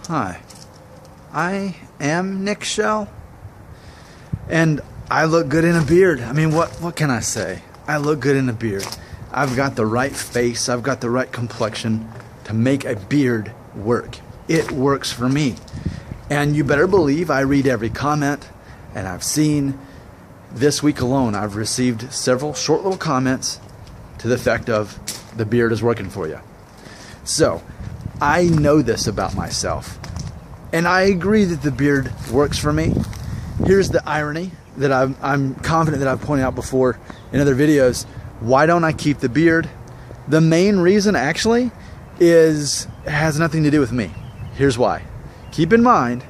Hi, I am Nick Shell, and I look good in a beard. I mean, what can I say? I look good in a beard. I've got the right face, I've got the right complexion to make a beard work. It works for me. And you better believe I read every comment, and I've seen this week alone, I've received several short little comments to the effect of, the beard is working for you. So, I know this about myself, and I agree that the beard works for me. Here's the irony that I'm confident that I've pointed out before in other videos. Why don't I keep the beard? The main reason actually has nothing to do with me. Here's why. Keep in mind,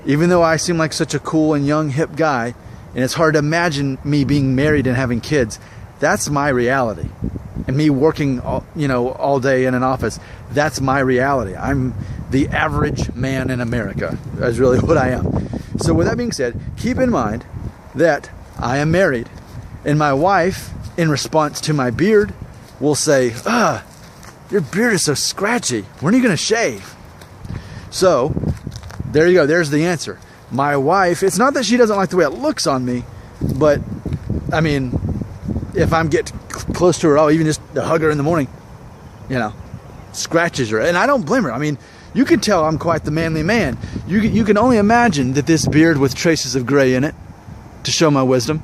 even though I seem like such a cool and young hip guy, and it's hard to imagine me being married and having kids, that's my reality. And me working all day in an office, that's my reality. I'm the average man in America. That's really what I am. So with that being said, keep in mind that I am married, and my wife, in response to my beard, will say, your beard is so scratchy. When are you gonna shave? So there you go, there's the answer. My wife, it's not that she doesn't like the way it looks on me, but I mean, if I'm get close to her, I'll even just hug her in the morning, scratches her. And I don't blame her. I mean, you can tell I'm quite the manly man. You can only imagine that this beard with traces of gray in it, to show my wisdom,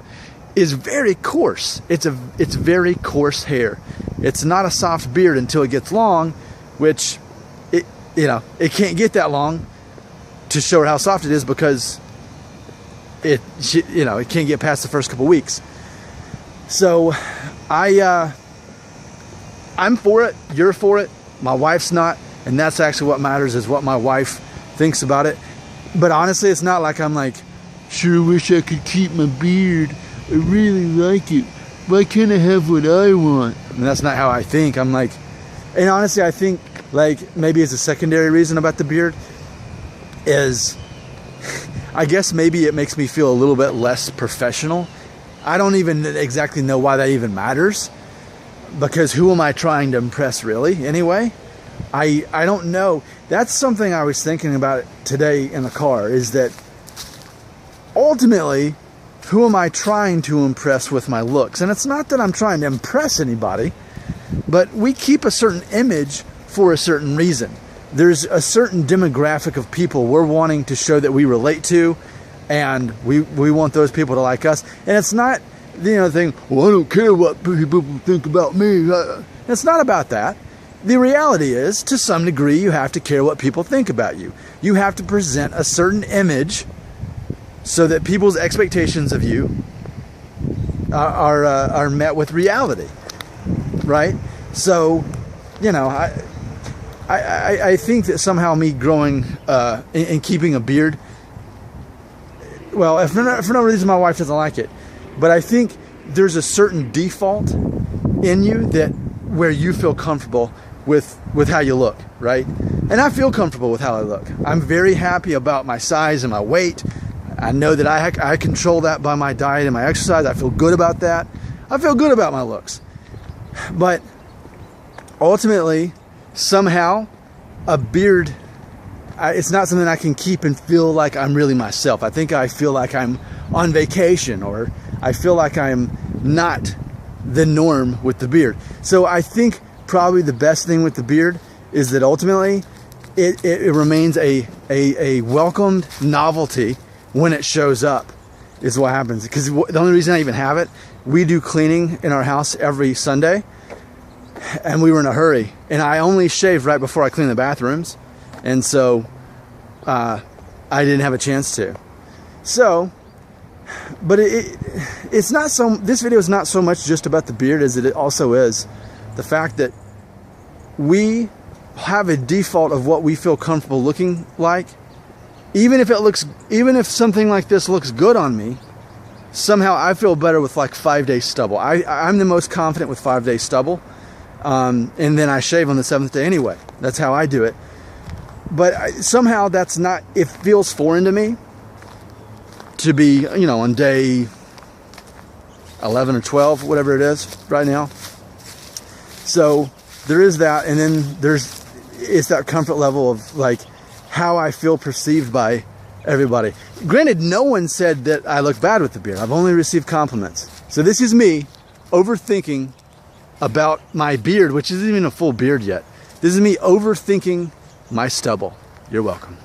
is very coarse. It's very coarse hair. It's not a soft beard until it gets long, which it can't get that long to show her how soft it is, because it can't get past the first couple weeks. So I'm for it, you're for it, my wife's not, and that's actually what matters, is what my wife thinks about it. But honestly, it's not like I'm like, sure wish I could keep my beard, I really like it, why can't I have what I want? And that's not how I think. I'm like, and honestly I think, like, maybe as a secondary reason about the beard is, I guess maybe it makes me feel a little bit less professional. I don't even exactly know why that even matters, because who am I trying to impress really anyway? I don't know. That's something I was thinking about today in the car, is that ultimately, who am I trying to impress with my looks? And it's not that I'm trying to impress anybody, but we keep a certain image for a certain reason. There's a certain demographic of people we're wanting to show that we relate to, and we want those people to like us. And it's not the thing, well, I don't care what people think about me. It's not about that. The reality is, to some degree, you have to care what people think about you. You have to present a certain image so that people's expectations of you are met with reality, right? So, I think that somehow me growing and keeping a beard, well, if for no reason my wife doesn't like it, but I think there's a certain default in you that where you feel comfortable with how you look, right? And I feel comfortable with how I look. I'm very happy about my size and my weight. I know that I control that by my diet and my exercise. I feel good about that. I feel good about my looks. But ultimately, somehow, a beard, it's not something I can keep and feel like I'm really myself. I think I feel like I'm on vacation, or I feel like I'm not the norm with the beard. So I think probably the best thing with the beard is that ultimately it remains a welcomed novelty when it shows up, is what happens. Because the only reason I even have it, we do cleaning in our house every Sunday, and we were in a hurry, and I only shave right before I clean the bathrooms, and so I didn't have a chance to. So, but it's not so, this video is not so much just about the beard as it also is the fact that we have a default of what we feel comfortable looking like. Even if something like this looks good on me, somehow I feel better with like 5-day stubble. I'm the most confident with 5-day stubble. And then I shave on the 7th day anyway. That's how I do it. But somehow that's not, it feels foreign to me to be, on day 11 or 12, whatever it is right now. So there is that, and then it's that comfort level of like how I feel perceived by everybody. Granted, no one said that I look bad with the beard. I've only received compliments. So this is me overthinking about my beard, which isn't even a full beard yet. This is me overthinking my stubble. You're welcome.